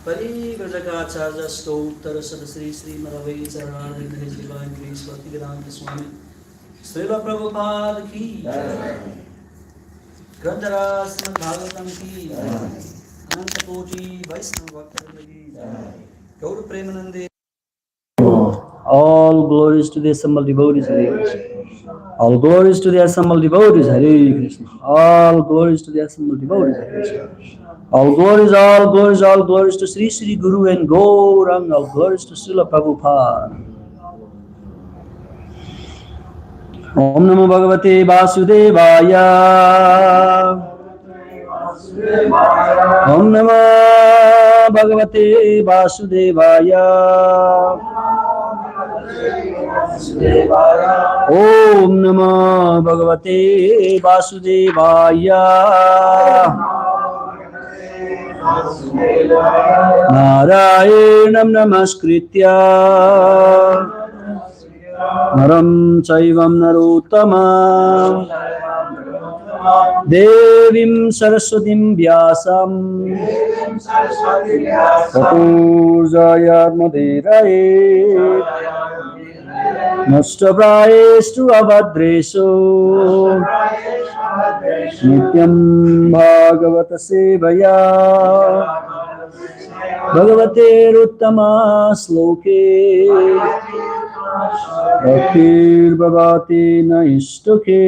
Parivrajakacharya Stouttara Sadasri Srimad Charanarvind His Divine Grace Bhaktivedanta Swami Srila Prabhupada Ki ग्रंथराज Shrimad Bhagavatam की अनंत कोटि वैष्णव भक्तवृंद की गौर प्रेमानंदे. All glories to the assembled devotees, Hare Krishna. All glories to the assembled devotees, Hare Krishna. All glories to the assembled devotees, Hare Krishna. All glories to Sri Sri Guru and Gaurang. All glories to Srila Prabhupada. Om Namo Bhagavate Vasudevaya. Om Namo Bhagavate Vasudevaya. Om Namo Bhagavate Vasudevaya. Narayanam Namaskritya Naram Chaivam Narottamam Devim Saraswatim Vyasam Tato Jayarmadiraye Nashtaprayestu Abhadresu Nityam Bhagavata Sevaya Bhagavate Ruttama Sloke Bhaktir Bhavati Naishtuke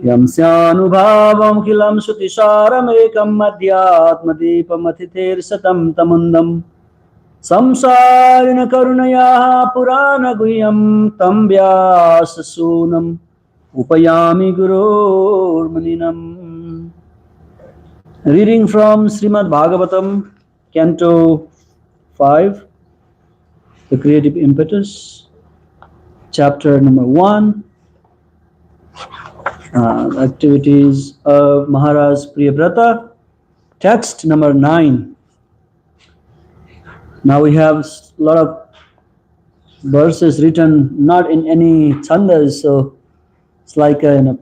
Yamsyanubhavam Kilam Sutisharam Ekam Madhyatma Deepam Atithir Satam Tamundam Samsarina Karunaya Purana Guyam Tam Vyasasunam Upayami Gurur Maninam. Reading from Srimad Bhagavatam, Canto 5, The Creative Impetus, Chapter number 1, Activities of Maharaj Priyabrata, Text number 9. Now we have a lot of verses written not in any chandas, so it's like a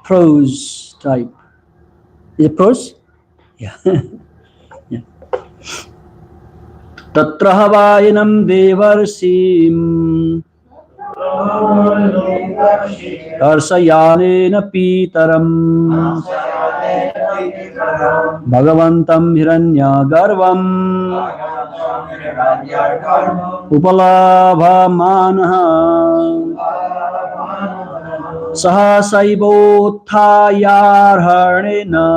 prose type. Is it prose? Yeah. Yeah. Tatra havayanam devarsim Arsayanena pitaram Bhagavantam hiranyagarvam Upalabhamanaha Sahasaibotthayarhanena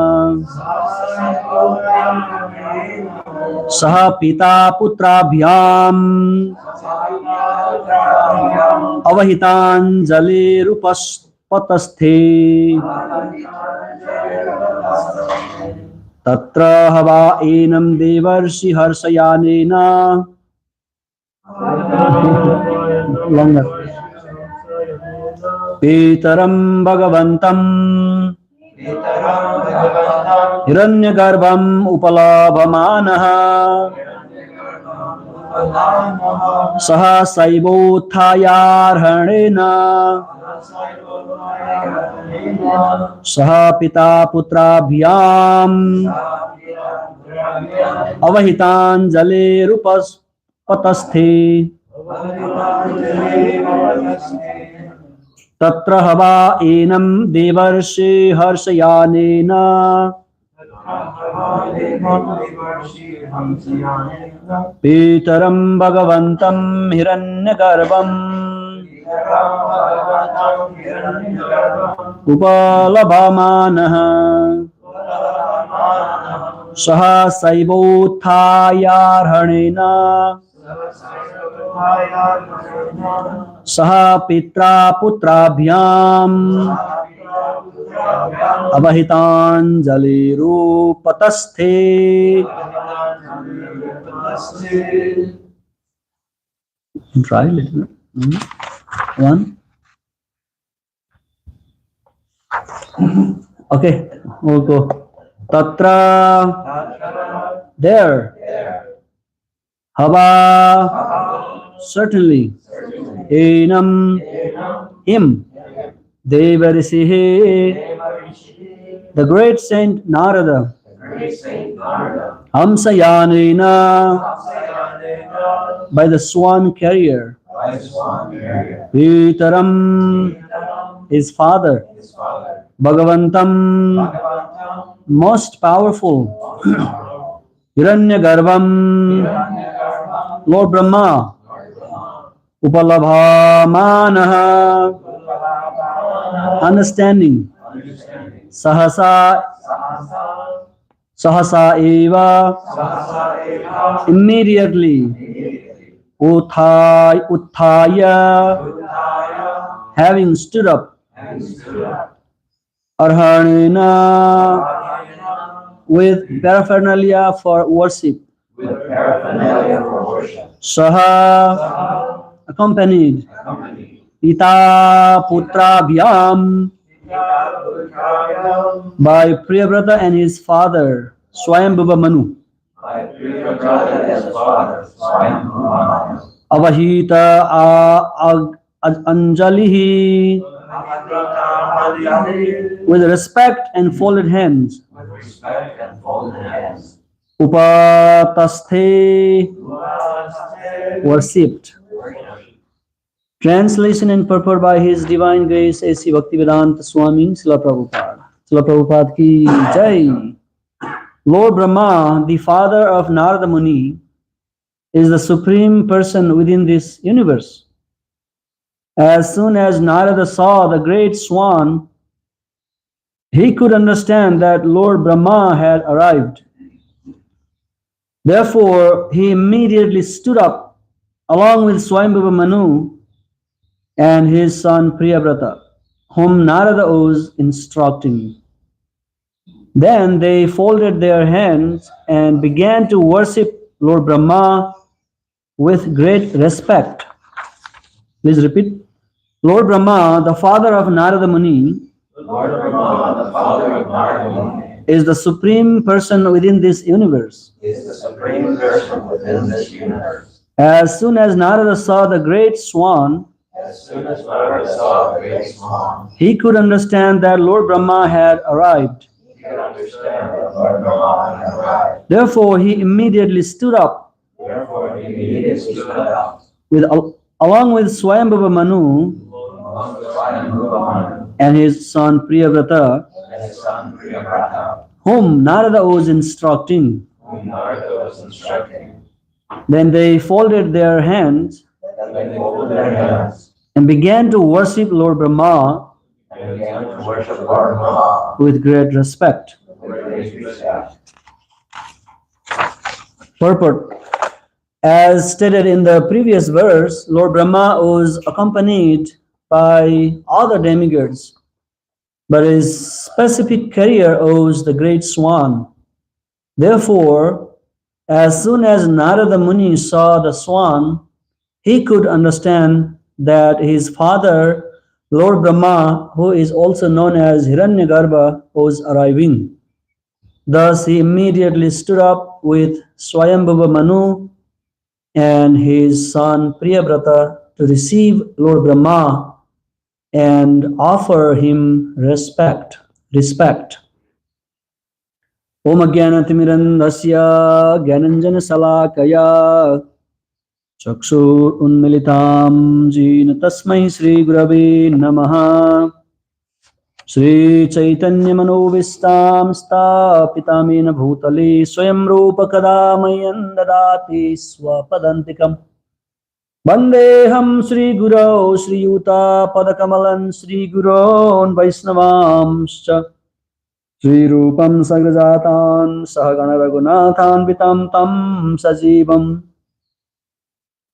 Saha pita putrabhyam Avahitanjali rupaspatasthe Tatra hava enam devarshi harsayanena. Longer. Pitaram Bhagavantam Hiranyagarbham upalabhamanaha Saha saibotthayarhanena Saha pita putrabhyam Avahitanjali rupaspatasthe Tatra hava enam devarshi harsayanena Pitaram Bhagavantam hiranyagarbham Upalabhamanaha Saha saibotthayarhanena Saha pitra putrabhyam Avahitanjali rupatasthe. Try a little bit. One. Okay, we'll go. Tatra, there. Hava, certainly. Enam, him. Devarisihe, the great saint Narada. Hamsayanena, by the swan carrier. Pitaram, his father. Bhagavatam, most powerful, Hiranyagarbham, Lord Brahma, Upalabhamanaha, understanding, Sahasa, Sahasa eva, immediately, Uthaya, having stood up, Arhanena, with paraphernalia for worship, Saha, accompanied, Pita Putra Vyam, by Priyavrata and his father, Swayambhuva Manu. Avahita Anjalihi, with respect and folded hands. Upatasthe, worshipped. Translation and purport by His Divine Grace A.C. Bhaktivedanta Swami Srila Prabhupada. Srila Prabhupada ki Jai. Lord Brahma, the father of Narada Muni, is the supreme person within this universe. As soon as Narada saw the great swan, he could understand that Lord Brahma had arrived. Therefore, he immediately stood up along with Swayambhuva Manu and his son Priyavrata, whom Narada was instructing. Then they folded their hands and began to worship Lord Brahma with great respect. Please repeat. Lord Brahma, the father of Narada Muni, is the supreme person within this universe. As soon as Narada saw the great swan, he could understand that Lord Brahma had arrived. Therefore, he immediately stood up along with Swayambhuva Manu and his son Priyavrata, whom Narada was instructing. Then they folded their hands and began to worship Lord Brahma with great respect. Purport. As stated in the previous verse, Lord Brahma was accompanied by other demigods, but his specific career was the great swan. Therefore, as soon as Narada Muni saw the swan, he could understand that his father, Lord Brahma, who is also known as Hiranyagarbha, was arriving. Thus, he immediately stood up with Swayambhuva Manu and his son Priyavrata to receive Lord Brahma and offer him respect. Om Jnanatirmirandhasya Jnananjana Salakaya Chakshur Unmilitam Jina Tasmai Shri Gurave Namaha Shri Chaitanya Manovistam Stapitamena Bhutale Swayam Rupa Kadamayan Dadati Swapadantikam Vandeham Shri Guru Shri Yuta Padakamalan Shri Guru Vaisnavamscha Shri Rupam Sagrajatan Sahagana Raghunathan Vitam Tam Sajivam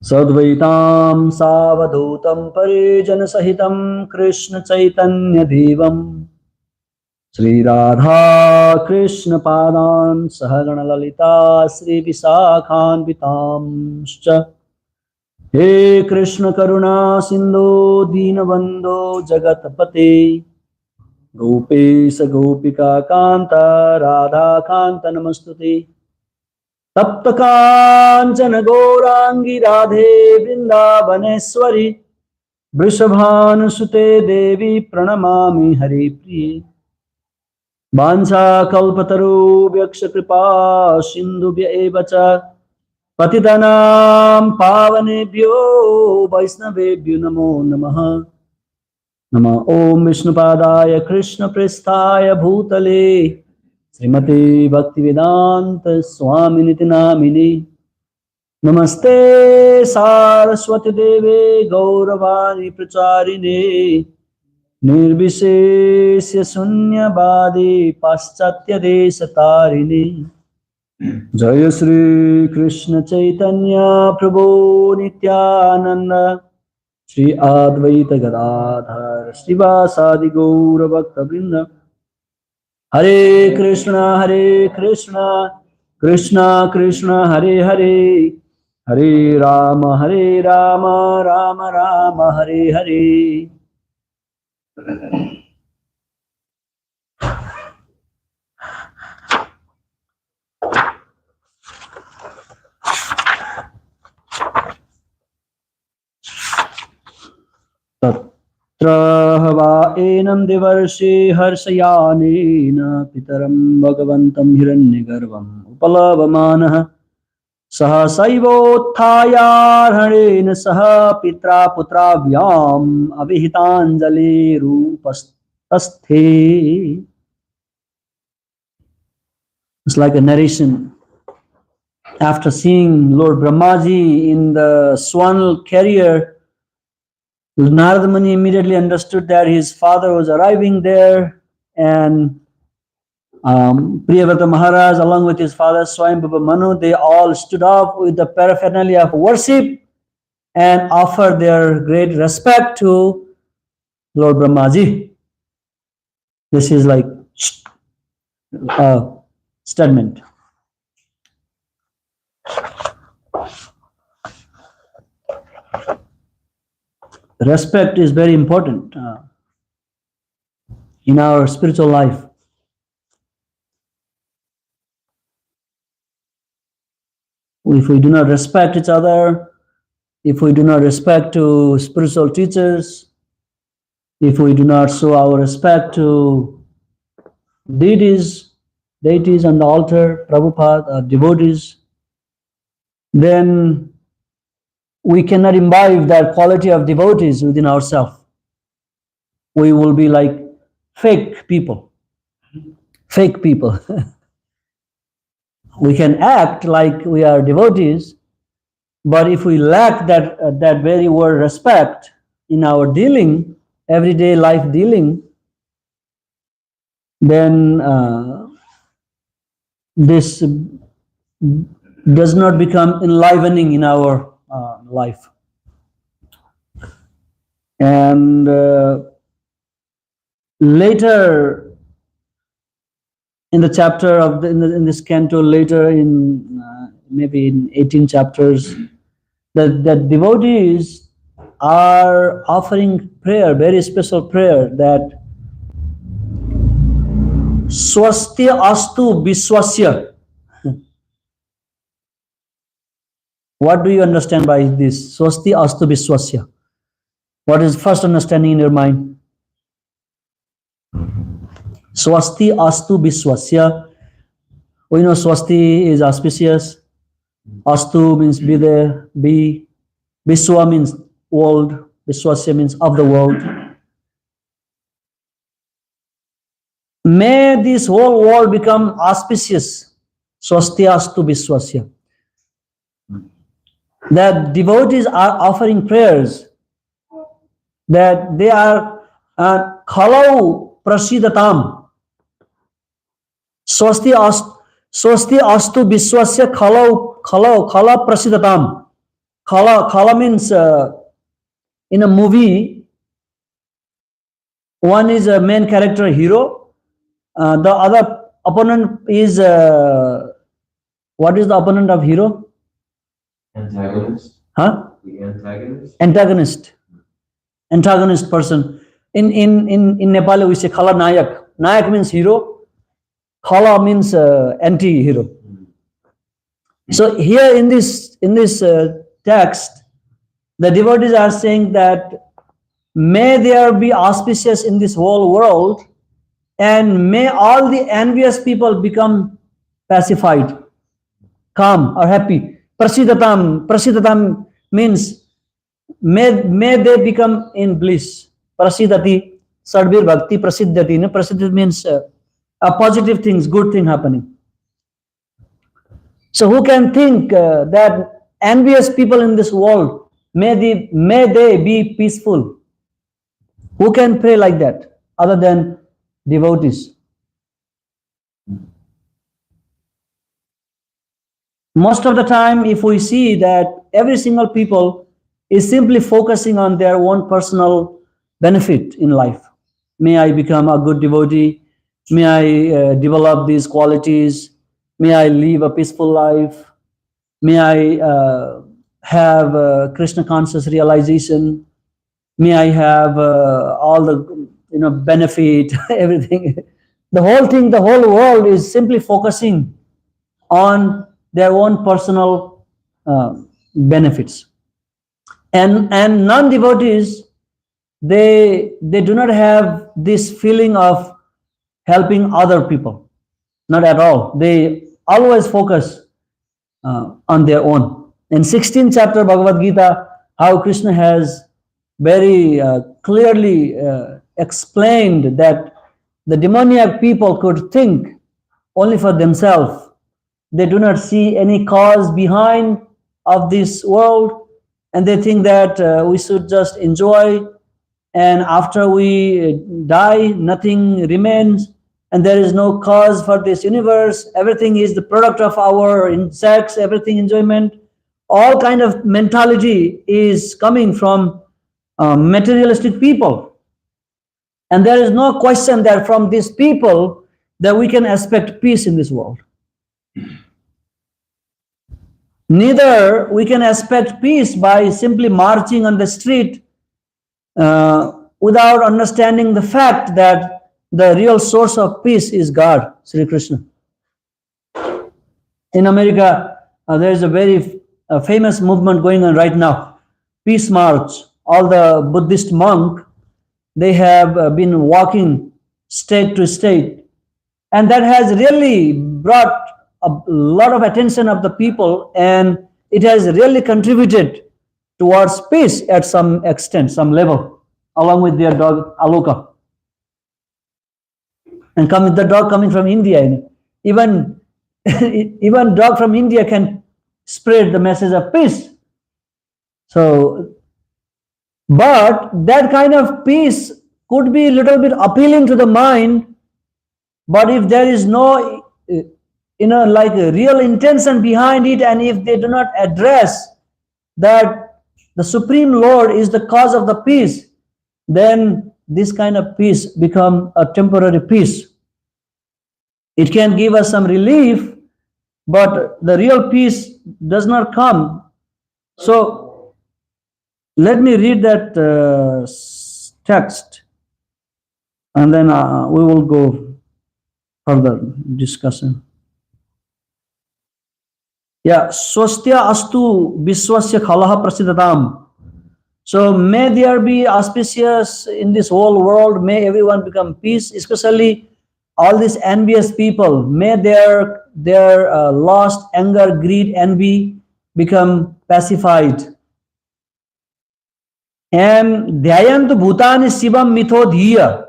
Sadvaitam Savadhutam Parijana Sahitam Krishna Chaitanya Devam Shri Radha Krishna Padan Sahagana Lalita Shri Visakhan Vitamscha He Krishna Karuna Sindhu Dinabandhu Jagatpate Gopesha Gopika Kanta Radha Kanta Namastute Tapta Kanchana Gaurangi Radhe Vrindavaneshwari Vrishabhanusute Devi Pranamami Hari Priye Vansha Kalpataru Vyaksha Kripa Sindhubhya Evacha Patitanam Pavanebhyo Vaisnavebhyo Namo Namaha Nama Om Vishnupadaya Krishna Prasthaya Bhutale Srimati Bhaktivedanta Swaminiti Namini Namaste Saraswati Deve Gauravani Pracharine Nirvishesya Sunyavadi Paschatya Desatarini Jaya Shri Krishna Chaitanya Prabhu Nityananda Shri Advaita Gadadhar Srivasadi Gaura Bhakta Vrinda Hare Krishna Krishna Krishna Hare Hare Hare Rama Rama Rama Hare Hare Tatra enam divarshi harsayanena pitaram bhagavantam hiranyagarbham upalavamanaha saha saivotthayarhanena saha pitra putravyam avihitanjali rupastasthe. It's like a narration. After seeing Lord Brahmaji in the swan carrier, Narada Muni immediately understood that his father was arriving there, and Priyavrata Maharaj, along with his father Swayambhuva Manu, they all stood up with the paraphernalia of worship and offered their great respect to Lord Brahmaji. This is like a statement. Respect is very important in our spiritual life. If we do not respect each other, if we do not respect to spiritual teachers, if we do not show our respect to deities on the altar, Prabhupada, devotees, then we cannot imbibe that quality of devotees within ourselves. We will be like fake people. Fake people. We can act like we are devotees, but if we lack that very word respect in our dealing, everyday life dealing, then this does not become enlivening in our life. And later in the chapter of in this canto, later in maybe in 18 chapters, that devotees are offering prayer, very special prayer, that Swasti Astu Viswasya. What do you understand by this? Swasti Astu Viswasya. What is first understanding in your mind? Swasti Astu Viswasya. We know Swasti is auspicious. Astu means be there, be. Viswa means world. Viswasya means of the world. May this whole world become auspicious. Swasti Astu Viswasya. That devotees are offering prayers, that they are khalau prasidatam. Swasti astu viswasya khala prasidatam. Khala means in a movie, one is a main character hero, the other opponent is what is the opponent of hero? Antagonist. Huh? The antagonist. Antagonist person. In Nepali we say Khala Nayak. Nayak means hero. Khala means anti-hero. So here in this text, the devotees are saying that may there be auspicious in this whole world, and may all the envious people become pacified, calm or happy. Prasidatam means may they become in bliss. Prasidati, Sadbir Bhakti Prasiddhati. Prasiddhati means positive things, good thing happening. So who can think that envious people in this world, may they be peaceful? Who can pray like that other than devotees? Most of the time, if we see that every single people is simply focusing on their own personal benefit in life. May I become a good devotee? May I develop these qualities? May I live a peaceful life? May I have Krishna conscious realization? May I have all the benefit, everything. The whole thing, the whole world is simply focusing on their own personal benefits. And non-devotees, they do not have this feeling of helping other people. Not at all. They always focus on their own. In 16th chapter Bhagavad Gita, how Krishna has very clearly explained that the demoniac people could think only for themselves. They do not see any cause behind of this world, and they think that we should just enjoy, and after we die, nothing remains, and there is no cause for this universe. Everything is the product of our sex, everything enjoyment. All kind of mentality is coming from materialistic people. And there is no question that from these people that we can expect peace in this world. Neither we can expect peace by simply marching on the street without understanding the fact that the real source of peace is God, Sri Krishna. In America, there is a very famous movement going on right now, Peace March. All the Buddhist monks, they have been walking state to state, and that has really brought a lot of attention of the people, and it has really contributed towards peace at some extent, some level, along with their dog Aloka. And the dog coming from India, even dog from India can spread the message of peace. So, but that kind of peace could be a little bit appealing to the mind, but if there is no like a real intention behind it, and if they do not address that the Supreme Lord is the cause of the peace, then this kind of peace become a temporary peace. It can give us some relief, but the real peace does not come. So let me read that text, and then we will go further discussion. Yeah, swastya astu viswasya khalaha prasidatam. So may there be auspicious in this whole world. May everyone become peace, especially all these envious people. May their lost anger, greed, envy become pacified. And dhyayantu bhutani shivam mitho dhiya.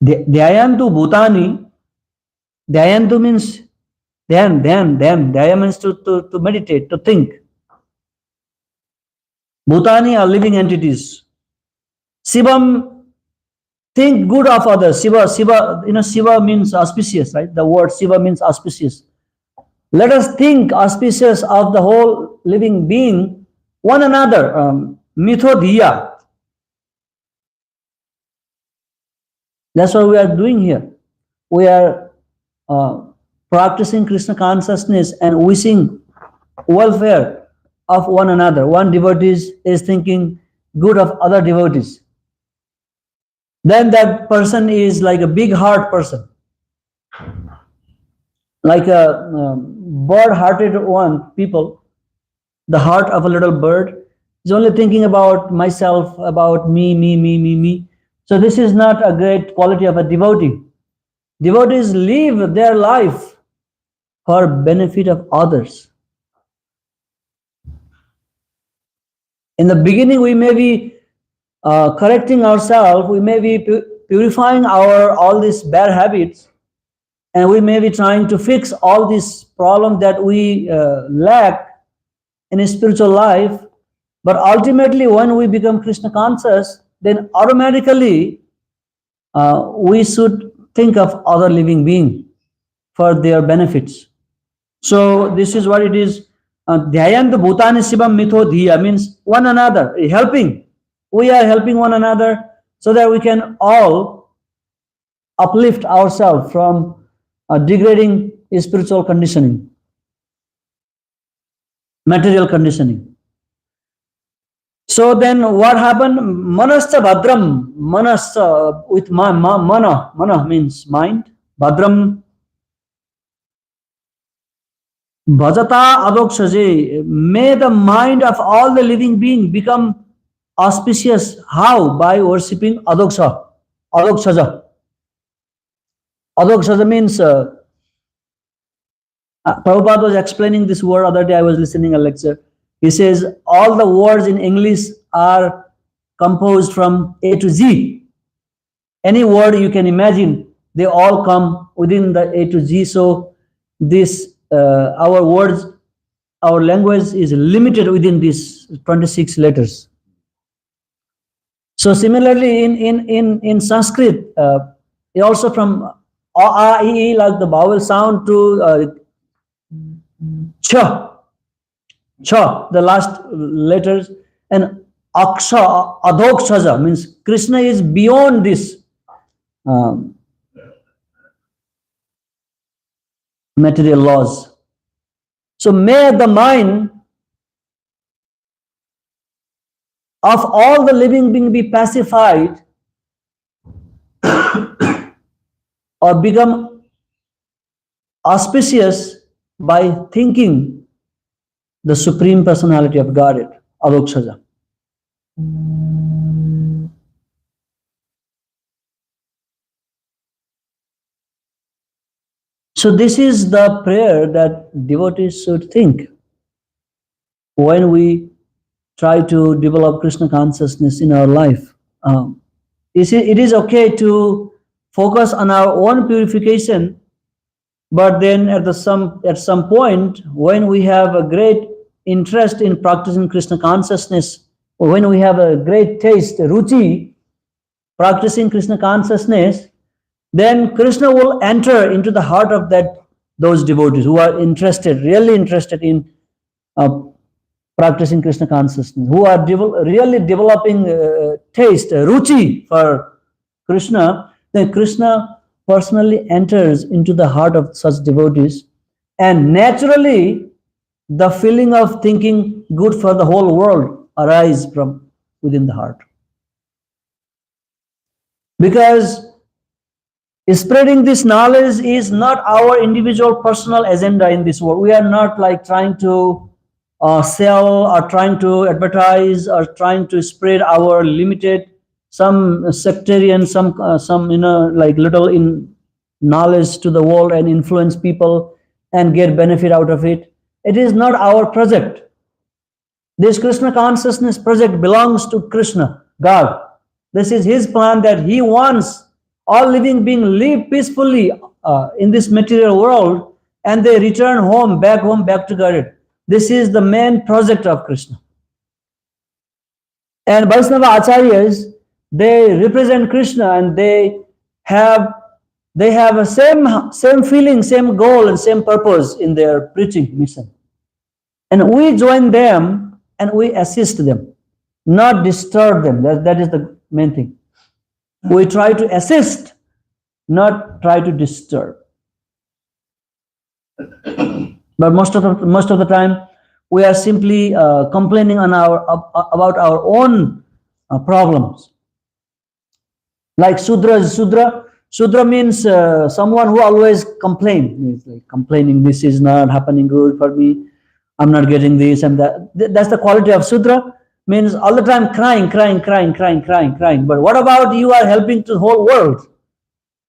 Dhyayantu bhutani. Dhyayantu means dhyan means to meditate, to think. Bhutani are living entities. Shivam, think good of others. Shiva means auspicious, right? The word Shiva means auspicious. Let us think auspicious of the whole living being, one another. Mithodhiya. That's what we are doing here. We are practicing Krishna consciousness and wishing welfare of one another. One devotee is thinking good of other devotees. Then that person is like a big heart person, like a bird-hearted one. People, the heart of a little bird is only thinking about myself, about me. So this is not a great quality of a devotee. Devotees live their life for benefit of others. In the beginning, we may be correcting ourselves, we may be purifying our all these bad habits, and we may be trying to fix all these problems that we lack in a spiritual life. But ultimately, when we become Krishna conscious, then automatically we should think of other living being for their benefits. So this is what it is. Dhyayant bhutani shivam mitho dhiya means one another, helping. We are helping one another so that we can all uplift ourselves from degrading spiritual conditioning, material conditioning. So then what happened? Manascha bhadram, manascha with mana means mind, bhadram bhajata adokshaje, may the mind of all the living beings become auspicious. How? By worshipping adoksha, adokshaja. Adokshaja means, Prabhupada was explaining this word other day. I was listening a lecture. He says all the words in English are composed from A to Z. Any word you can imagine, they all come within the A to Z. So this our words, our language is limited within these 26 letters. So similarly in Sanskrit, also from A, A, I, I, like the vowel sound to Cha, Cha, the last letters, and Aksha, Adhokshaja means Krishna is beyond this material laws. So may the mind of all the living beings be pacified or become auspicious by thinking the Supreme Personality of Godhead, Alokshaja. So this is the prayer that devotees should think when we try to develop Krishna consciousness in our life. It is okay to focus on our own purification, but then at some point, when we have a great interest in practicing Krishna consciousness, or when we have a great taste, ruchi, practicing Krishna consciousness, then Krishna will enter into the heart of those devotees who are interested, really interested in practicing Krishna consciousness, who are really developing taste, ruchi for Krishna. Then Krishna personally enters into the heart of such devotees, and naturally the feeling of thinking good for the whole world arises from within the heart. Because spreading this knowledge is not our individual personal agenda in this world. We are not like trying to sell or trying to advertise or trying to spread our limited, some sectarian, some like little in knowledge to the world and influence people and get benefit out of it. It is not our project. This Krishna consciousness project belongs to Krishna, God. This is His plan, that He wants all living beings live peacefully in this material world, and they return home, back to God. This is the main project of Krishna. And Vaishnava Acharyas, they represent Krishna, and they have a same feeling, same goal, and same purpose in their preaching mission. And we join them and we assist them, not disturb them. That is the main thing. We try to assist, not try to disturb. But most of the time, we are simply complaining about our own problems. Like Sudra means someone who always complains. Like complaining, this is not happening good for me. I'm not getting this and that. That's the quality of Sudra. Means all the time crying. But what about you are helping to the whole world?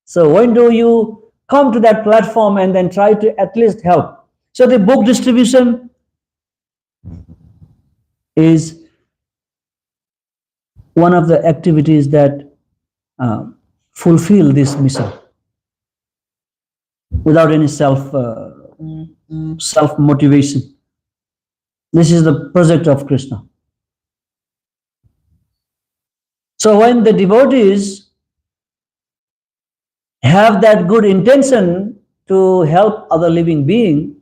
So when do you come to that platform and then try to at least help? So the book distribution is one of the activities that fulfill this mission without any self motivation. This is the project of Krishna. So when the devotees have that good intention to help other living being,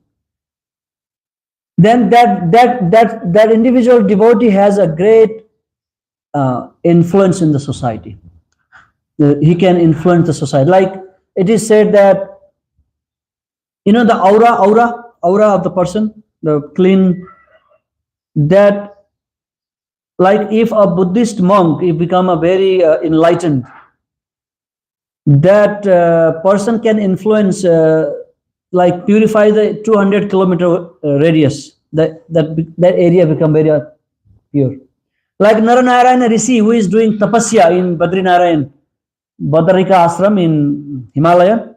then that individual devotee has a great influence in the society. He can influence the society. Like it is said that, the aura of the person, the clean, that like if a Buddhist monk, if become a very enlightened, that person can influence, like purify the 200-kilometer radius. That area become very pure. Like Naranarayana Rishi, who is doing tapasya in Badrinarayan, Badarika Ashram in Himalaya,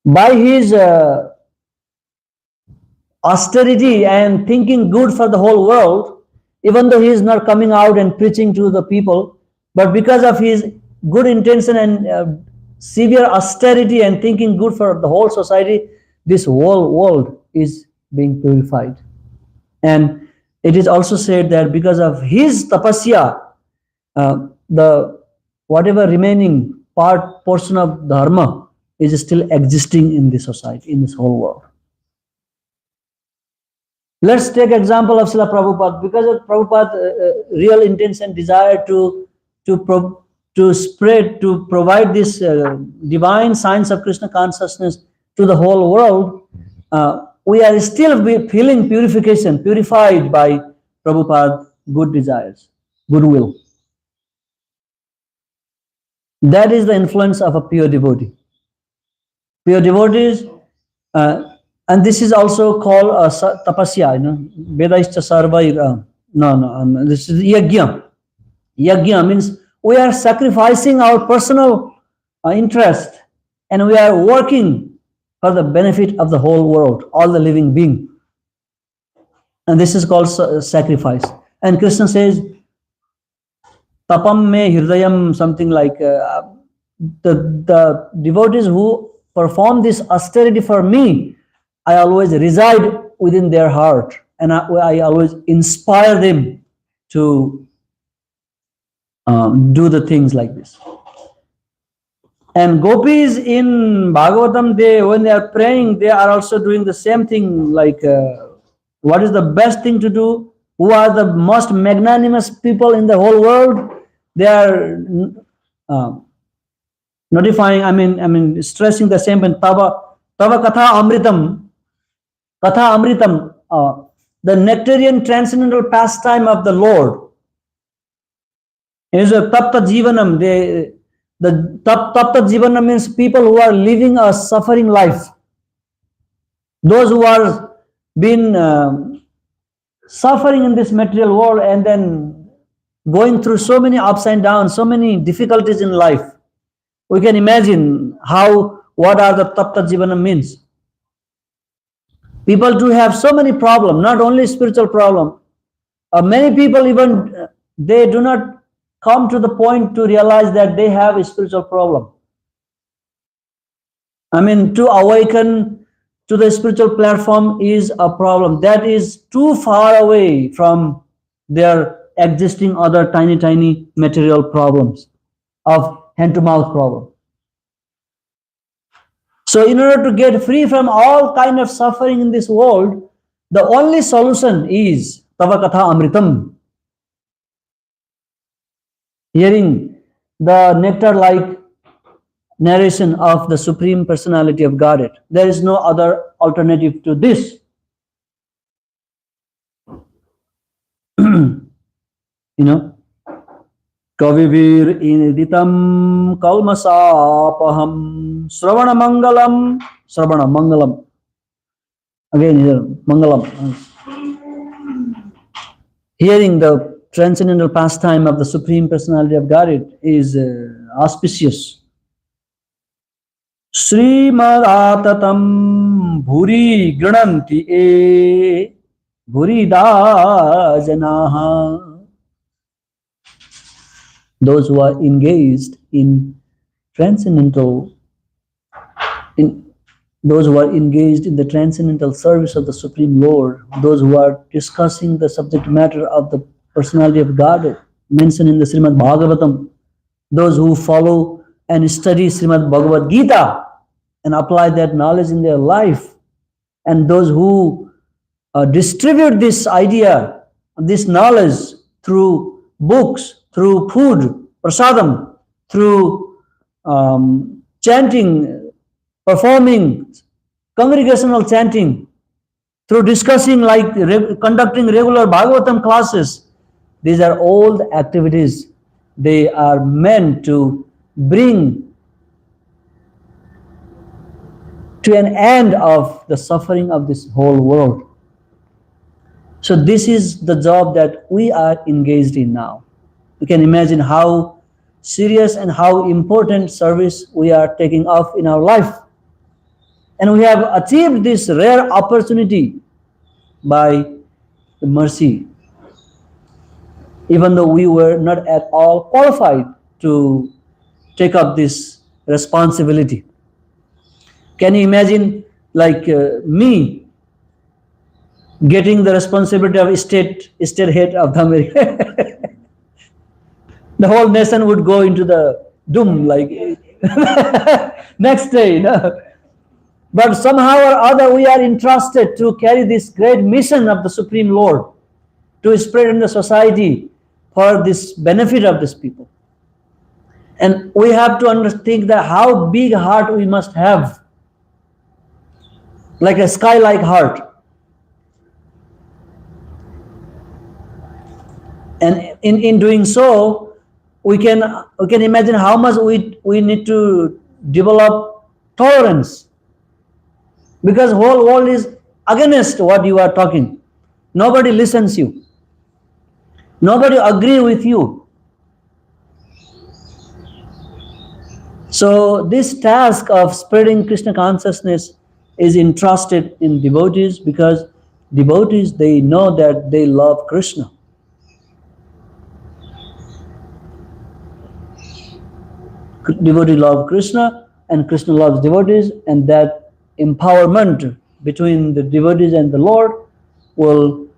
by his austerity and thinking good for the whole world, even though he is not coming out and preaching to the people, but because of his good intention and severe austerity and thinking good for the whole society, this whole world is being purified. And it is also said that because of his tapasya, the whatever remaining portion of dharma is still existing in this society, in this whole world. Let's take example of Srila Prabhupada. Because of Prabhupada's real intention, desire to spread, to provide this divine science of Krishna consciousness to the whole world, we are still feeling purified by Prabhupada's good desires, goodwill. That is the influence of a pure devotee. Pure devotees, and this is also called tapasya, Vedaischa sarvair. This is yajna. Yajna means we are sacrificing our personal interest and we are working for the benefit of the whole world, all the living being. And this is called sacrifice. And Krishna says, tapam me hridayam, something like the devotees who perform this austerity for me, I always reside within their heart and I always inspire them to do the things like this. And gopis in Bhagavatam, when they are praying, they are also doing the same thing, like what is the best thing to do, who are the most magnanimous people in the whole world. They are notifying, stressing the same, and tava katha amritam, the nectarian transcendental pastime of the Lord is a tapta jivanam. The tapta jivanam means people who are living a suffering life. Those who are been suffering in this material world and then going through so many ups and downs, so many difficulties in life. We can imagine what are the tapta jivanam means. People do have so many problems, not only spiritual problem. Many people even, they do not come to the point to realize that they have a spiritual problem. To awaken to the spiritual platform is a problem that is too far away from their existing other tiny material problems of hand-to-mouth problem. So in order to get free from all kind of suffering in this world, the only solution is tava katha amritam. Hearing the nectar-like narration of the Supreme Personality of Godhead. There is no other alternative to this. Kavivir iniditam kalmasapaham Sravana mangalam. Again here, mangalam. Hearing the transcendental pastime of the Supreme Personality of Godhead is auspicious. Srimad atatam bhuri grananti bhuri da janaha. those who are engaged in transcendental, in those who are engaged in the transcendental service of the Supreme Lord, those who are discussing the subject matter of the personality of God mentioned in the Srimad Bhagavatam, those who follow and study Srimad Bhagavad Gita and apply that knowledge in their life, and those who distribute this idea, this knowledge through books, through food, prasadam, through chanting, performing congregational chanting, through discussing, like conducting regular Bhagavatam classes. These are all the activities. They are meant to bring to an end of the suffering of this whole world. So this is the job that we are engaged in now. You can imagine how serious and how important service we are taking off in our life. And we have achieved this rare opportunity by the mercy, even though we were not at all qualified to take up this responsibility. Can you imagine, like me getting the responsibility of state head of the America? The whole nation would go into the doom, like next day, you know. But somehow or other we are entrusted to carry this great mission of the Supreme Lord, to spread in the society for this benefit of these people. And we have to think that how big heart we must have, like a sky-like heart. And in doing so, we can imagine how much we need to develop tolerance, because whole world is against what you are talking. Nobody listens you. Nobody agree with you. So this task of spreading Krishna consciousness is entrusted in devotees, because devotees, they know that they love Krishna. Devotees love Krishna and Krishna loves devotees, and that empowerment between the devotees and the Lord will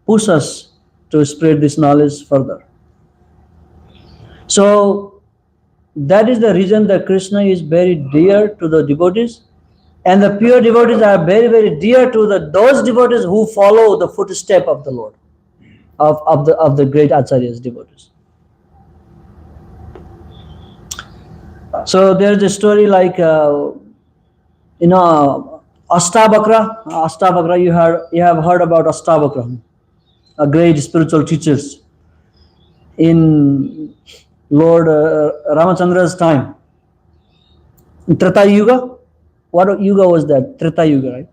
push us to spread this knowledge further. So that is the reason that Krishna is very dear to the devotees, and the pure devotees are very, very dear to those devotees who follow the footstep of the Lord, of the great Acharya's devotees. So there's a story like Ashtavakra. Ashtavakra, you have heard about Ashtavakra, a great spiritual teachers in Lord Ramachandra's time. In Treta Yuga, what Yuga was that? Treta Yuga, right?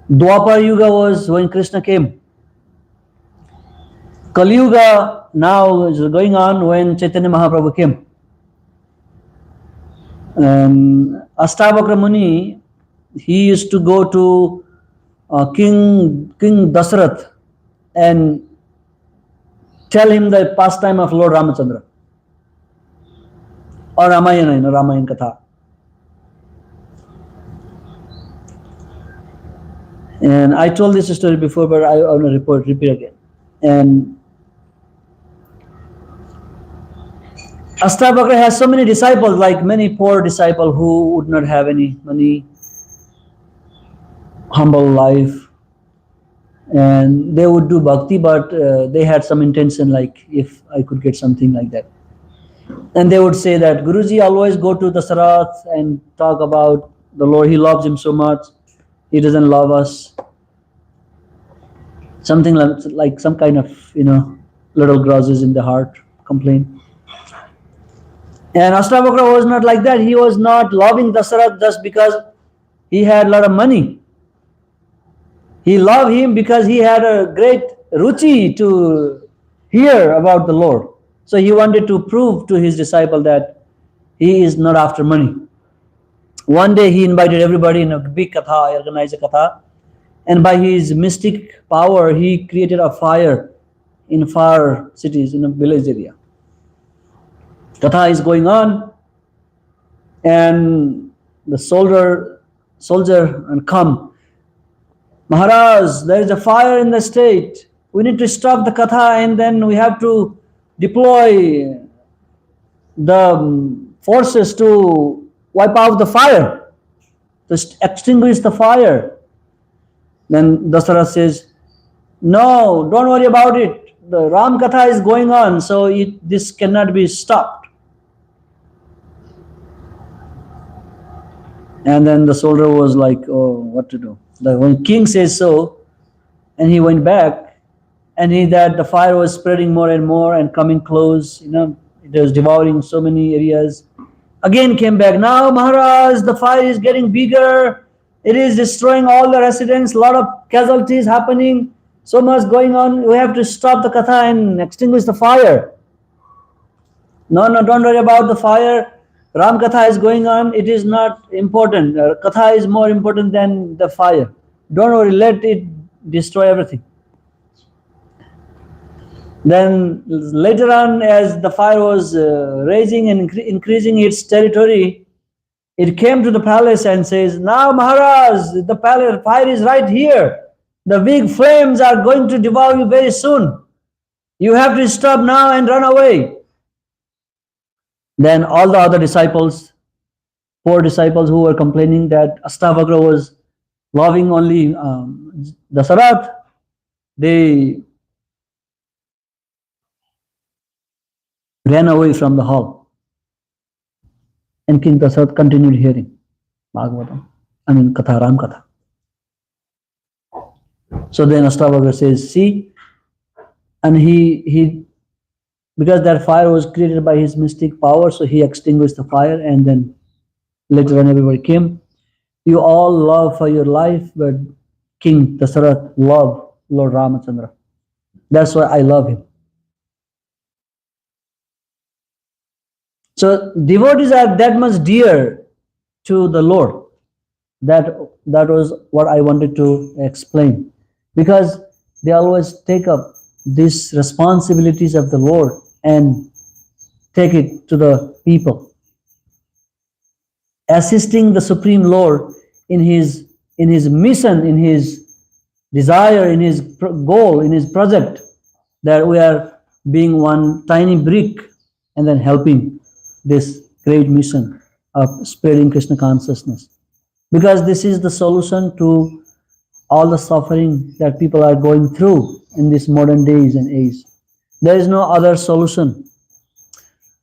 Dwapar Yuga was when Krishna came. Kali Yuga now is going on when Chaitanya Mahaprabhu came. Ashtavakra Muni, he used to go to King Dasarath and tell him the pastime of Lord Ramachandra, or Ramayana, Ramayan Katha. And I told this story before, but I want to repeat again. And Ashtavakra has so many disciples, like many poor disciples who would not have any money, humble life, and they would do bhakti, but they had some intention, like if I could get something like that. And they would say that Guruji always go to the Sarath and talk about the Lord. He loves him so much. He doesn't love us. Something like some kind of, little grudges in the heart, complaint. And Ashtavakra was not like that. He was not loving Dasarath just because he had a lot of money. He loved him because he had a great ruchi to hear about the Lord. So he wanted to prove to his disciple that he is not after money. One day he invited everybody in a big katha, organized a katha, and by his mystic power he created a fire in far cities, in a village area. Katha is going on, and the soldier and come, Maharaj, there is a fire in the state. We need to stop the Katha, and then we have to deploy the forces to wipe out the fire, to extinguish the fire. Then Dasarath says, no, don't worry about it. The Ram Katha is going on, so this cannot be stopped. And then the soldier was like, oh, what to do? When king says so, and he went back, and that the fire was spreading more and more and coming close, it was devouring so many areas. Again came back, now Maharaj, the fire is getting bigger, it is destroying all the residents, a lot of casualties happening, so much going on, we have to stop the Katha and extinguish the fire. No, don't worry about the fire. Ram Katha is going on, it is not important. Katha is more important than the fire. Don't worry, let it destroy everything. Then later on, as the fire was raging and increasing its territory, it came to the palace and says, now Maharaj, the palace fire is right here. The big flames are going to devour you very soon. You have to stop now and run away. Then all the other disciples, 4 disciples who were complaining that Ashtavakra was loving only Dasarath, they ran away from the hall. And King Dasarath continued hearing Bhagavatam, Katha, Ram Katha. So then Ashtavakra says, see, and he because that fire was created by his mystic power, so he extinguished the fire, and then later when everybody came, you all love for your life, but King Dasarath loved Lord Ramachandra. That's why I love him. So devotees are that much dear to the Lord. That was what I wanted to explain. Because they always take up these responsibilities of the Lord and take it to the people. Assisting the Supreme Lord in his mission, in his desire, in his goal, in his project, that we are being one tiny brick and then helping this great mission of spreading Krishna consciousness. Because this is the solution to all the suffering that people are going through in these modern days and age. There is no other solution.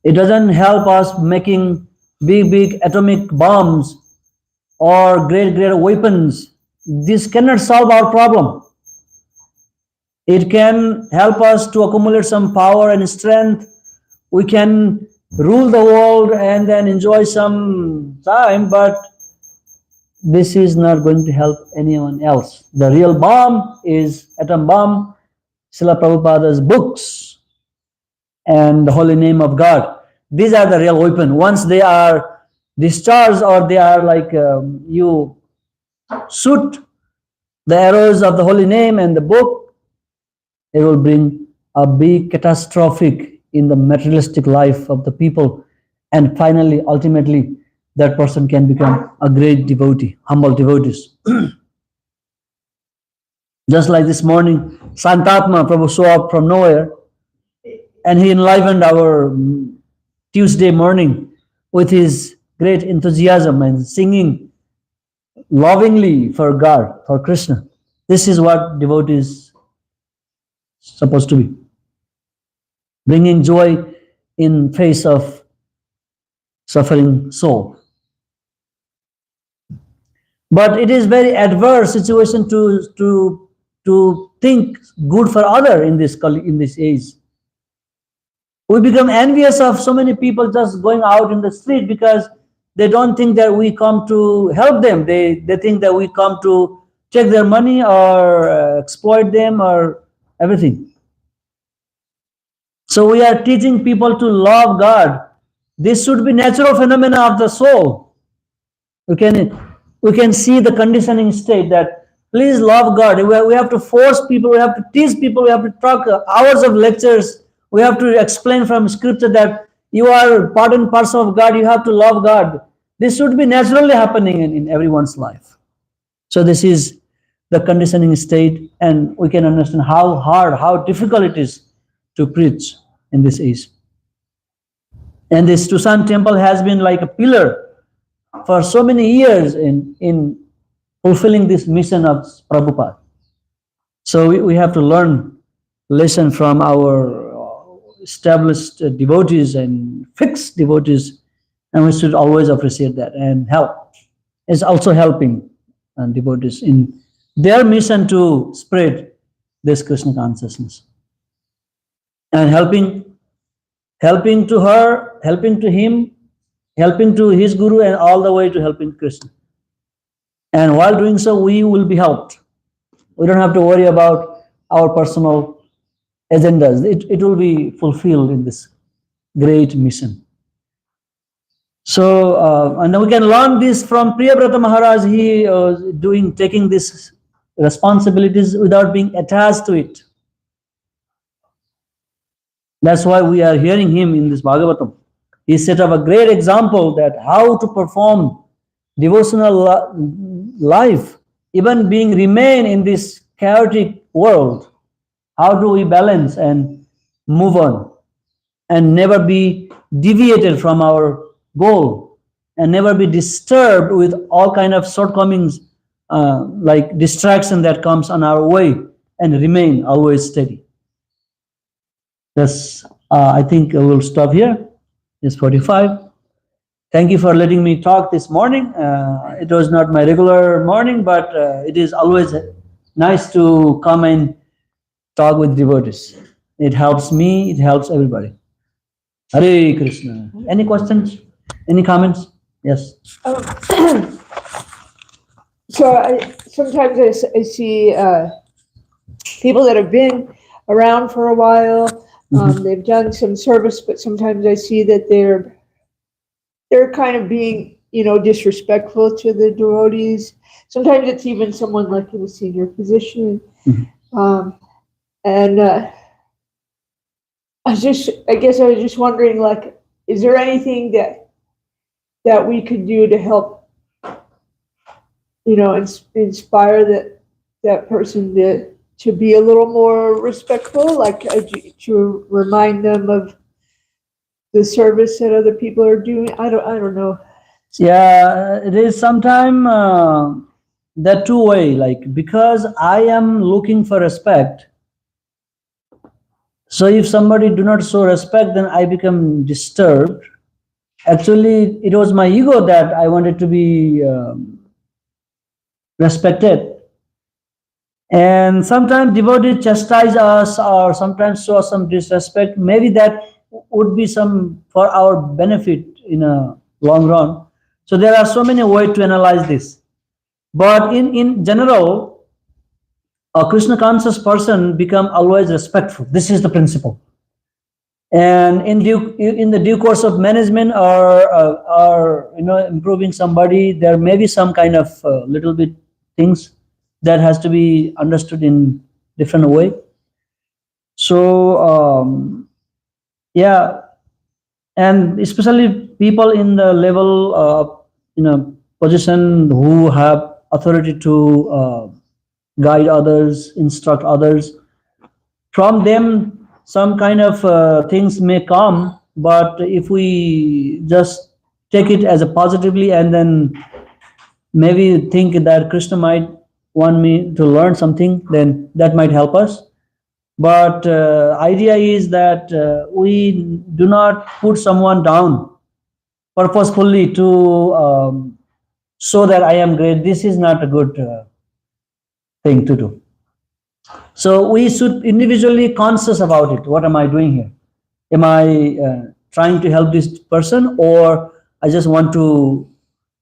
It doesn't help us making big atomic bombs or great weapons. This cannot solve our problem. It can help us to accumulate some power and strength. We can rule the world and then enjoy some time, but this is not going to help anyone else. The real bomb is atom bomb, Srila Prabhupada's books, and the holy name of God. These are the real weapon. Once they are discharged, or they are like you shoot the arrows of the holy name and the book, it will bring a big catastrophic in the materialistic life of the people, and finally, ultimately, that person can become a great devotee, humble devotees. Just like this morning, Santatma Prabhu showed up from nowhere, and he enlivened our Tuesday morning with his great enthusiasm and singing lovingly for God, for Krishna. This is what devotees supposed to be. Bringing joy in face of suffering soul. But it is very adverse situation to think good for other in this age. We become envious of so many people just going out in the street because they don't think that we come to help them. They think that we come to take their money or exploit them or everything. So we are teaching people to love God. This should be natural phenomena of the soul. We can see the conditioning state that please love God. We have to force people, we have to teach people, we have to talk hours of lectures, we have to explain from scripture that You are part and parcel of God. You have to love God. This should be naturally happening in everyone's life. So this is the conditioning state, and we can understand how hard, how difficult it is to preach in this age. And this Tucson temple has been like a pillar for so many years in fulfilling this mission of Prabhupada. So we have to learn lesson from our established devotees and fixed devotees, and we should always appreciate that and help. It's also helping devotees in their mission to spread this Krishna consciousness, and helping to her, helping to him, helping to his guru, and all the way to helping Krishna. And while doing so, we will be helped. We don't have to worry about our personal agendas. It will be fulfilled in this great mission. So, and we can learn this from Priyabrata Maharaj. He taking these responsibilities without being attached to it. That's why we are hearing him in this Bhagavatam. He set up a great example that how to perform devotional life, even remain in this chaotic world. How do we balance and move on and never be deviated from our goal and never be disturbed with all kind of shortcomings, like distraction that comes on our way, and remain always steady. That's, I think we'll stop here. It's 45. Thank you for letting me talk this morning. It was not my regular morning, but it is always nice to come and talk with devotees. It helps me, it helps everybody. Hare Krishna. Any questions? Any comments? Yes. Sometimes I see people that have been around for a while. They've done some service, but sometimes I see that they're kind of being, disrespectful to the devotees. Sometimes it's even someone like in a senior position. And I guess I was just wondering, like, is there anything that we could do to help, inspire that person to be a little more respectful, like to remind them of the service that other people are doing? I don't know. Yeah, it is sometime that two-way, like, because I am looking for respect. So if somebody do not show respect, then I become disturbed. Actually, it was my ego that I wanted to be respected. And sometimes devotees chastise us or sometimes show some disrespect. Maybe that would be some for our benefit in a long run. So there are so many ways to analyze this. But in general, a Krishna conscious person become always respectful. This is the principle. And in the due course of management or improving somebody, there may be some kind of little bit things that has to be understood in different way. So yeah, and especially people in the level of position who have authority to guide others, instruct others. From them, some kind of things may come, but if we just take it as a positively and then maybe think that Krishna might want me to learn something, then that might help us. But idea is that we do not put someone down purposefully to show that I am great. This is not a good thing to do. So we should individually conscious about it. What am I doing here? Am I trying to help this person, or I just want to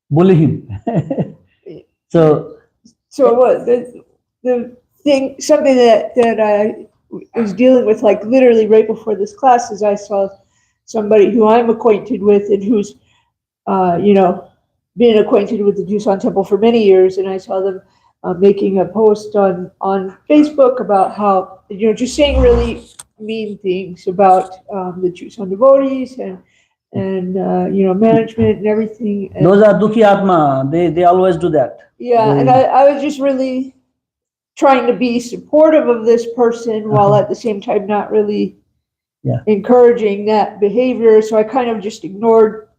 bully him? So what the thing, something that I was dealing with, like literally right before this class, is I saw somebody who I'm acquainted with and who's been acquainted with the Tucson Temple for many years, and I saw them making a post on Facebook about how just saying really mean things about the Tucson devotees, and and management and everything. And, Those are Dukhi Atma. They always do that. yeah, and I was just really trying to be supportive of this person while at the same time not really encouraging that behavior. So I kind of just ignored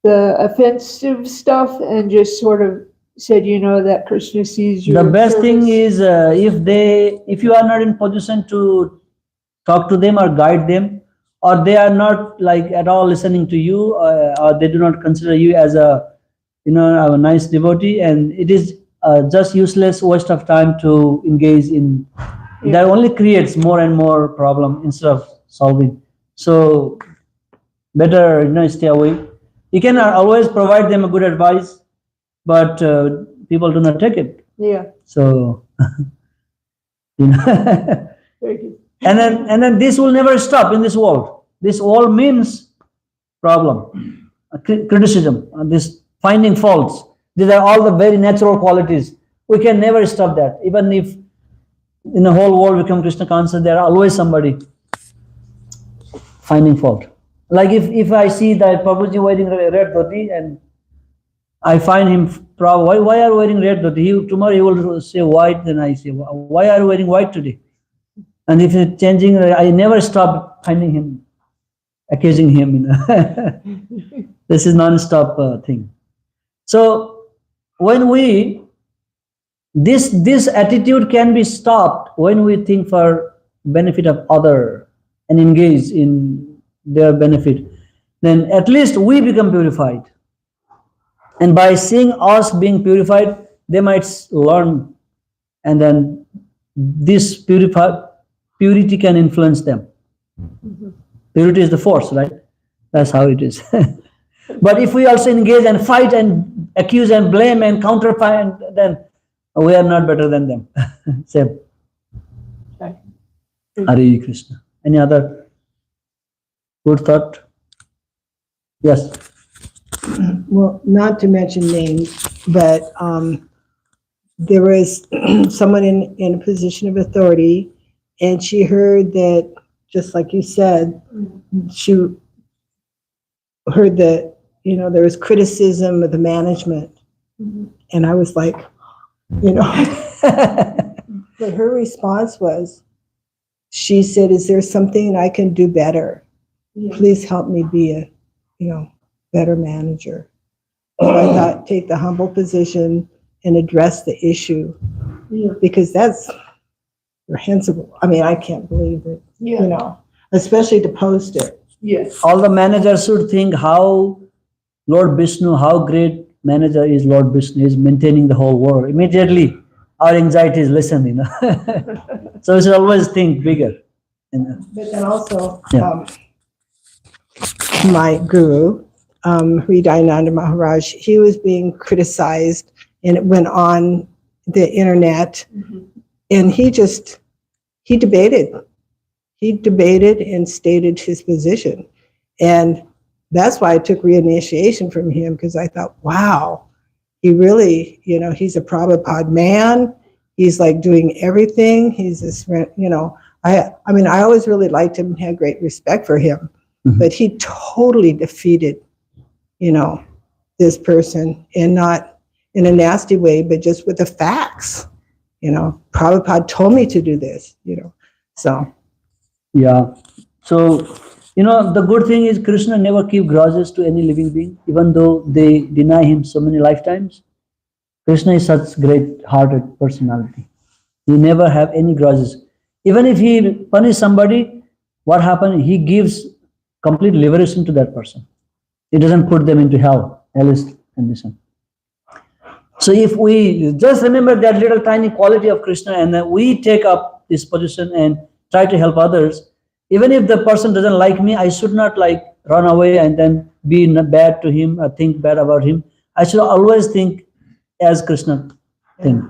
the offensive stuff and just sort of said, that Krishna sees your The best thing service. is if you are not in position to talk to them or guide them, or they are not like at all listening to you, or they do not consider you as a nice devotee, and it is just useless waste of time to engage in. That only creates more and more problem instead of solving. So better stay away. You can always provide them a good advice, but people do not take it. Yeah. So Very good. and then this will never stop in this world. This all means problem, criticism, this finding faults. These are all the very natural qualities. We can never stop that. Even if in the whole world become Krishna conscious, there are always somebody finding fault. Like if I see that Prabhuji wearing red dhoti and I find him, Prabhu, why are you wearing red dhoti? Tomorrow he will say white, then I say, why are you wearing white today? And if it's changing, I never stop finding him, accusing him. This is non-stop thing. So when this attitude can be stopped when we think for benefit of other and engage in their benefit, then at least we become purified. And by seeing us being purified, they might learn, and then this purity can influence them. Purity is the force, right? That's how it is. But if we also engage and fight and accuse and blame and counterfeit, then we are not better than them. Same. Okay. Hare Krishna. Any other good thought? Yes. Well, not to mention names, but there was someone in a position of authority, and she heard that, just like you said, she heard that, there was criticism of the management. And I was like, but her response was, she said, is there something I can do better? Please help me be a, better manager. So I thought, take the humble position and address the issue, because that's reprehensible. I mean, I can't believe it, especially to post it. Yes. All the managers should think how Lord Vishnu, how great manager is Lord Vishnu, is maintaining the whole world. Immediately, our anxiety is lessened, So we should always think bigger. But then also, Yeah. My guru, Hridayananda Maharaj, he was being criticized, and it went on the internet, and he debated. He debated and stated his position. And that's why I took reinitiation from him, because I thought, wow, he really, he's a Prabhupada man. He's like doing everything. He's this, I always really liked him and had great respect for him. But he totally defeated, this person, and not in a nasty way, but just with the facts. Prabhupada told me to do this, so. Yeah. So, the good thing is Krishna never keep grudges to any living being, even though they deny him so many lifetimes. Krishna is such great-hearted personality. He never have any grudges. Even if he punish somebody, what happened? He gives complete liberation to that person. He doesn't put them into hell, hellish condition. So if we just remember that little tiny quality of Krishna, and then we take up this position and try to help others, even if the person doesn't like me, I should not run away and then be bad to him or think bad about him. I should always think as Krishna think.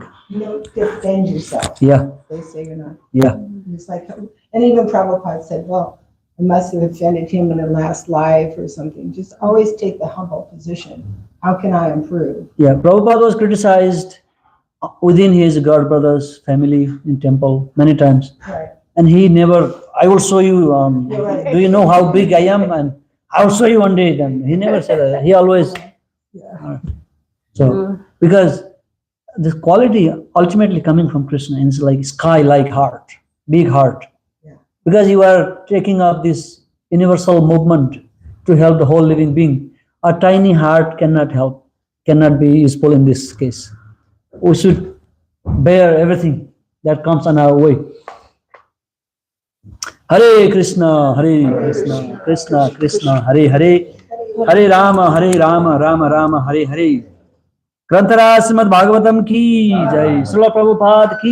Defend yourself. Yeah. They say you're not. Yeah. It's like, and even Prabhupada said, well, I must have offended him in the last life or something. Just always take the humble position. How can I improve? Yeah. Prabhupada was criticized within his God brothers family in temple many times. Right. And he never, I will show you, Right. do you know how big I am and I'll show you one day. Then he never said that. He always so because this quality ultimately coming from Krishna, and it's like sky-like heart, big heart. Yeah. Because you are taking up this universal movement to help the whole living being. A tiny heart cannot help, cannot be useful in this case. We should bear everything that comes on our way. Hare Krishna, Krishna Krishna, Hare Hare, Hare Rama, Rama Rama, Hare Hare. ग्रंथराज Shrimad Bhagavatam की जय। श्रील प्रभुपाद की